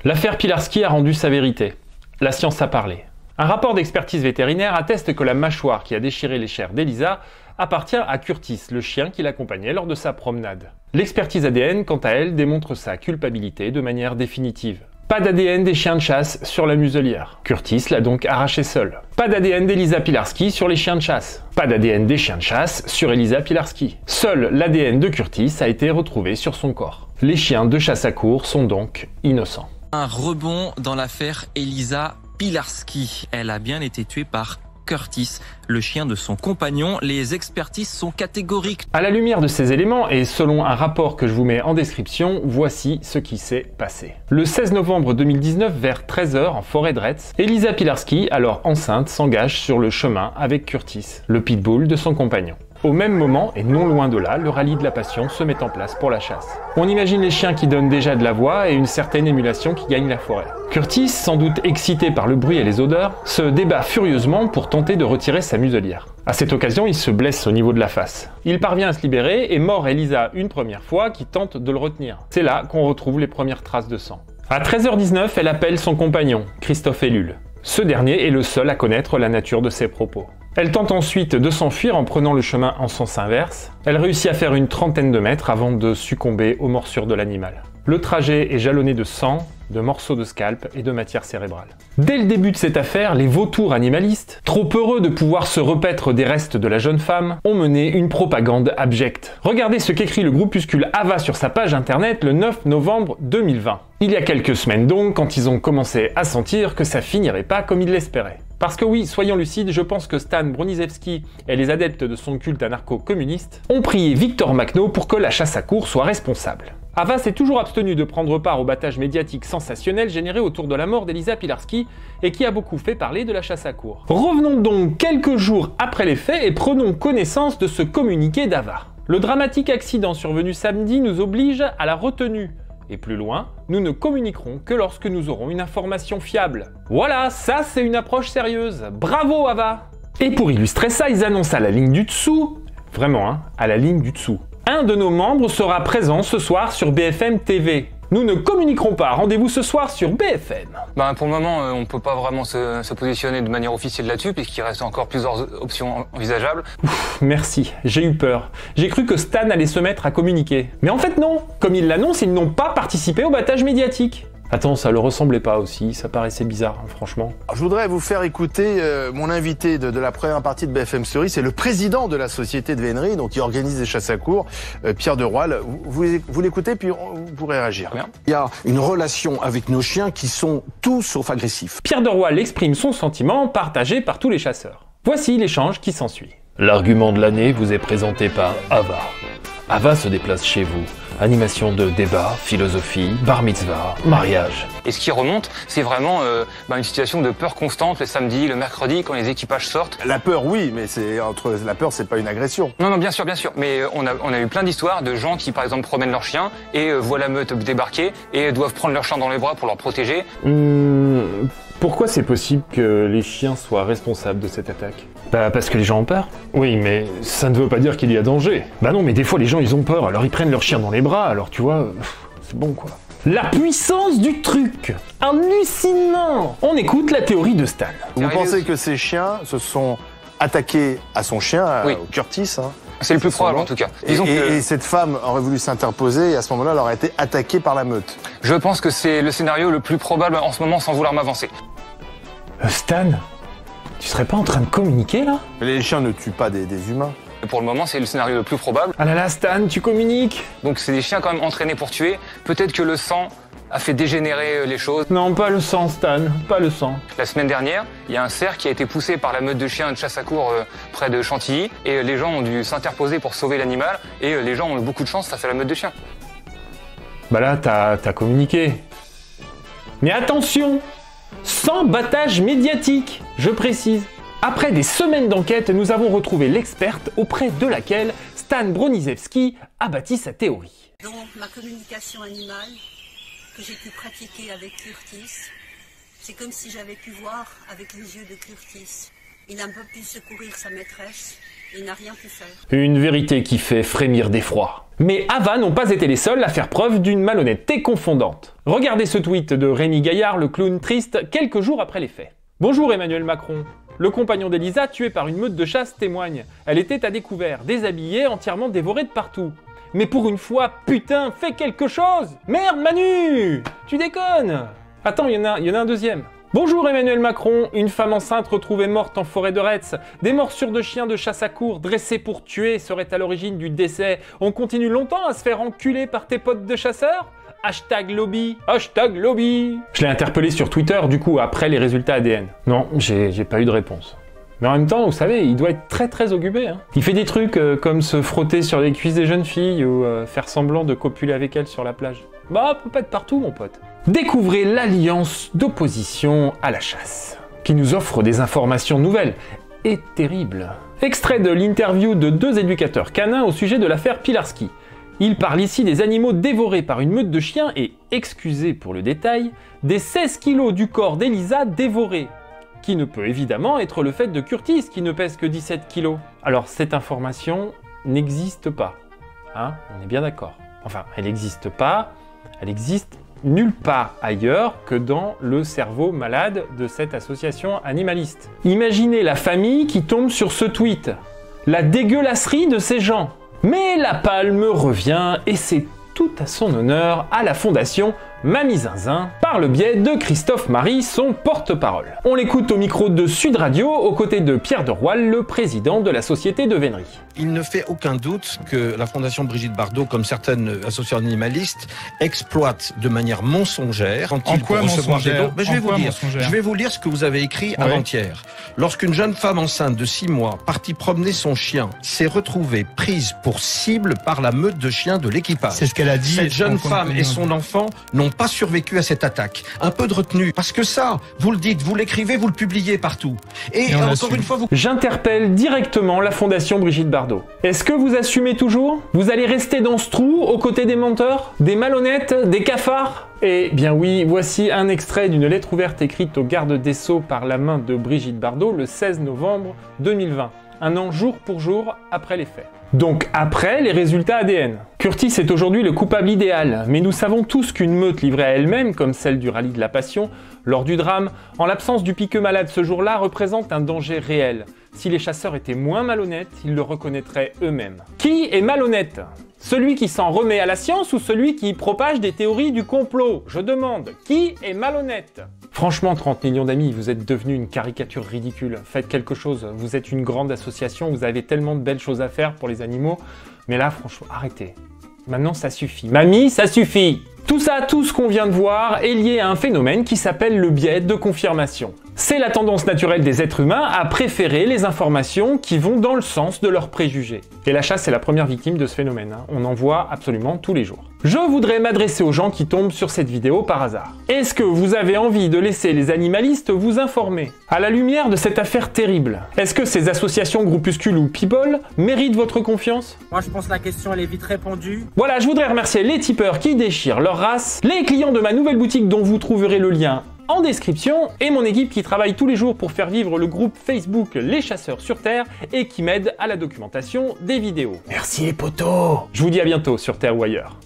L'affaire Pilarski a rendu sa vérité. La science a parlé. Un rapport d'expertise vétérinaire atteste que la mâchoire qui a déchiré les chairs d'Elisa appartient à Curtis, le chien qui l'accompagnait lors de sa promenade. L'expertise ADN, quant à elle, démontre sa culpabilité de manière définitive. Pas d'ADN des chiens de chasse sur la muselière. Curtis l'a donc arraché seul. Pas d'ADN d'Elisa Pilarski sur les chiens de chasse. Pas d'ADN des chiens de chasse sur Elisa Pilarski. Seul l'ADN de Curtis a été retrouvé sur son corps. Les chiens de chasse à courre sont donc innocents. Un rebond dans l'affaire Elisa Pilarski. Elle a bien été tuée par Curtis, le chien de son compagnon. Les expertises sont catégoriques. À la lumière de ces éléments et selon un rapport que je vous mets en description, voici ce qui s'est passé. Le 16 novembre 2019, vers 13 h en forêt de Retz, Elisa Pilarski, alors enceinte, s'engage sur le chemin avec Curtis, le pitbull de son compagnon. Au même moment, et non loin de là, le rallye de la passion se met en place pour la chasse. On imagine les chiens qui donnent déjà de la voix et une certaine émulation qui gagne la forêt. Curtis, sans doute excité par le bruit et les odeurs, se débat furieusement pour tenter de retirer sa muselière. À cette occasion, il se blesse au niveau de la face. Il parvient à se libérer et mord Elisa une première fois qui tente de le retenir. C'est là qu'on retrouve les premières traces de sang. À 13 h 19, elle appelle son compagnon, Christophe Ellul. Ce dernier est le seul à connaître la nature de ses propos. Elle tente ensuite de s'enfuir en prenant le chemin en sens inverse. Elle réussit à faire une trentaine de mètres avant de succomber aux morsures de l'animal. Le trajet est jalonné de sang, de morceaux de scalp et de matière cérébrale. Dès le début de cette affaire, les vautours animalistes, trop heureux de pouvoir se repaître des restes de la jeune femme, ont mené une propagande abjecte. Regardez ce qu'écrit le groupuscule Ava sur sa page internet le 9 novembre 2020. Il y a quelques semaines donc, quand ils ont commencé à sentir que ça finirait pas comme ils l'espéraient. Parce que oui, soyons lucides, je pense que Stan Broniszewski et les adeptes de son culte anarcho-communiste ont prié Victor Makhno pour que la chasse à courre soit responsable. Ava s'est toujours abstenu de prendre part au battage médiatique sensationnel généré autour de la mort d'Elisa Pilarski et qui a beaucoup fait parler de la chasse à courre. Revenons donc quelques jours après les faits et prenons connaissance de ce communiqué d'Ava. Le dramatique accident survenu samedi nous oblige à la retenue. Et plus loin, nous ne communiquerons que lorsque nous aurons une information fiable. Voilà, ça c'est une approche sérieuse. Bravo Ava! Et pour illustrer ça, ils annoncent à la ligne du dessous, vraiment hein, à la ligne du dessous. Un de nos membres sera présent ce soir sur BFM TV. Nous ne communiquerons pas, rendez-vous ce soir sur BFM. Pour le moment, on ne peut pas vraiment se positionner de manière officielle là-dessus, puisqu'il reste encore plusieurs options envisageables. Ouf, merci, j'ai eu peur. J'ai cru que Stan allait se mettre à communiquer. Mais en fait non, comme ils l'annoncent, ils n'ont pas participé au battage médiatique. Attends, ça le ressemblait pas aussi, ça paraissait bizarre, hein, franchement. Alors, je voudrais vous faire écouter mon invité de la première partie de BFM Story, c'est le président de la société de vénerie, donc qui organise des chasses à courre, Pierre de Roile. Vous l'écoutez, puis vous pourrez réagir. Bien. Il y a une relation avec nos chiens qui sont tout sauf agressifs. Pierre de Roile exprime son sentiment, partagé par tous les chasseurs. Voici l'échange qui s'ensuit. L'argument de l'année vous est présenté par Ava. Ava se déplace chez vous. Animation de débat, philosophie, bar mitzvah, mariage. Et ce qui remonte, c'est vraiment une situation de peur constante le samedi, le mercredi, quand les équipages sortent. La peur, oui, mais la peur, c'est pas une agression. Non, bien sûr. Mais on a eu plein d'histoires de gens qui, par exemple, promènent leurs chiens et voient la meute débarquer et doivent prendre leur chien dans les bras pour leur protéger. Pourquoi c'est possible que les chiens soient responsables de cette attaque? Parce que les gens ont peur. Oui, mais ça ne veut pas dire qu'il y a danger. Non, mais des fois les gens ils ont peur, alors ils prennent leur chien dans les bras, alors tu vois, c'est bon quoi. La puissance du truc! Hallucinant! On écoute la théorie de Stan. Vous pensez que ces chiens se sont attaqués à son chien, Oui. au Curtis, hein? C'est le plus probable en tout cas. Et cette femme aurait voulu s'interposer et à ce moment-là, elle aurait été attaquée par la meute. Je pense que c'est le scénario le plus probable en ce moment sans vouloir m'avancer. Stan, tu serais pas en train de communiquer là? Mais les chiens ne tuent pas des humains. Pour le moment, c'est le scénario le plus probable. Ah là là, Stan, tu communiques? Donc c'est des chiens quand même entraînés pour tuer. Peut-être que le sang a fait dégénérer les choses. Non, pas le sang, Stan, pas le sang. La semaine dernière, il y a un cerf qui a été poussé par la meute de chiens de chasse à courre près de Chantilly et les gens ont dû s'interposer pour sauver l'animal et les gens ont eu beaucoup de chance face à la meute de chiens. Bah là, t'as communiqué. Mais attention! Sans battage médiatique, je précise. Après des semaines d'enquête, nous avons retrouvé l'experte auprès de laquelle Stan Broniszewski a bâti sa théorie. Donc ma communication animale que j'ai pu pratiquer avec Curtis, c'est comme si j'avais pu voir avec les yeux de Curtis. Il n'a pas pu secourir sa maîtresse et n'a rien pu faire. Une vérité qui fait frémir d'effroi. Mais Ava n'ont pas été les seuls à faire preuve d'une malhonnêteté confondante. Regardez ce tweet de Rémi Gaillard, le clown triste, quelques jours après les faits. Bonjour Emmanuel Macron. Le compagnon d'Elisa, tué par une meute de chasse, témoigne. Elle était à découvert, déshabillée, entièrement dévorée de partout. Mais pour une fois, putain, fais quelque chose! Merde Manu! Tu déconnes! Attends, il y en a un deuxième. Bonjour Emmanuel Macron, une femme enceinte retrouvée morte en forêt de Retz. Des morsures de chiens de chasse à courre dressés pour tuer seraient à l'origine du décès. On continue longtemps à se faire enculer par tes potes de chasseurs? Hashtag lobby, hashtag lobby. Je l'ai interpellé sur Twitter du coup après les résultats ADN. Non, j'ai pas eu de réponse. Mais en même temps, vous savez, il doit être très occupé. Hein. Il fait des trucs comme se frotter sur les cuisses des jeunes filles ou faire semblant de copuler avec elles sur la plage. Bah, peut pas être partout mon pote. Découvrez l'alliance d'opposition à la chasse, qui nous offre des informations nouvelles et terribles. Extrait de l'interview de 2 éducateurs canins au sujet de l'affaire Pilarski. Il parle ici des animaux dévorés par une meute de chiens et, excusez pour le détail, des 16 kilos du corps d'Elisa dévorés, qui ne peut évidemment être le fait de Curtis qui ne pèse que 17 kilos. Alors cette information n'existe pas, hein, on est bien d'accord. Enfin, elle n'existe pas, elle existe nulle part ailleurs que dans le cerveau malade de cette association animaliste. Imaginez la famille qui tombe sur ce tweet, la dégueulasserie de ces gens. Mais la palme revient, et c'est tout à son honneur, à la fondation Mamie Zinzin, par le biais de Christophe Marie, son porte-parole. On l'écoute au micro de Sud Radio, aux côtés de Pierre de Roile, le président de la société de vénerie. Il ne fait aucun doute que la Fondation Brigitte Bardot, comme certaines associations animalistes, exploite de manière mensongère. En quoi mensongère? Je vais vous lire ce que vous avez écrit avant-hier. Lorsqu'une jeune femme enceinte de 6 mois, partie promener son chien, s'est retrouvée prise pour cible par la meute de chiens de l'équipage. C'est ce qu'elle a dit. Cette jeune femme et son enfant n'ont pas survécu à cette attaque. Un peu de retenue, parce que ça, vous le dites, vous l'écrivez, vous le publiez partout. Et encore une fois, vous... J'interpelle directement la Fondation Brigitte Bardot. Est-ce que vous assumez toujours? Vous allez rester dans ce trou, aux côtés des menteurs, des malhonnêtes, des cafards? Eh bien oui, voici un extrait d'une lettre ouverte écrite au garde des Sceaux par la main de Brigitte Bardot le 16 novembre 2020. Un an jour pour jour après les faits. Donc après les résultats ADN. Curtis est aujourd'hui le coupable idéal, mais nous savons tous qu'une meute livrée à elle-même, comme celle du rallye de la Passion, lors du drame, en l'absence du piqueux malade ce jour-là, représente un danger réel. Si les chasseurs étaient moins malhonnêtes, ils le reconnaîtraient eux-mêmes. Qui est malhonnête? Celui qui s'en remet à la science ou celui qui propage des théories du complot? Je demande, qui est malhonnête? Franchement, 30 millions d'amis, vous êtes devenus une caricature ridicule. Faites quelque chose, vous êtes une grande association, vous avez tellement de belles choses à faire pour les animaux. Mais là, franchement, arrêtez. Maintenant, ça suffit. Mamie, ça suffit! Tout ça, tout ce qu'on vient de voir est lié à un phénomène qui s'appelle le biais de confirmation. C'est la tendance naturelle des êtres humains à préférer les informations qui vont dans le sens de leurs préjugés. Et la chasse est la première victime de ce phénomène, hein. On en voit absolument tous les jours. Je voudrais m'adresser aux gens qui tombent sur cette vidéo par hasard. Est-ce que vous avez envie de laisser les animalistes vous informer? À la lumière de cette affaire terrible, est-ce que ces associations, groupuscules ou people méritent votre confiance? Moi je pense que la question elle est vite répondue. Voilà, je voudrais remercier les tipeurs qui déchirent leur race, les clients de ma nouvelle boutique dont vous trouverez le lien en description, et mon équipe qui travaille tous les jours pour faire vivre le groupe Facebook Les Chasseurs sur Terre et qui m'aide à la documentation des vidéos. Merci les potos! Je vous dis à bientôt sur Terre ou ailleurs.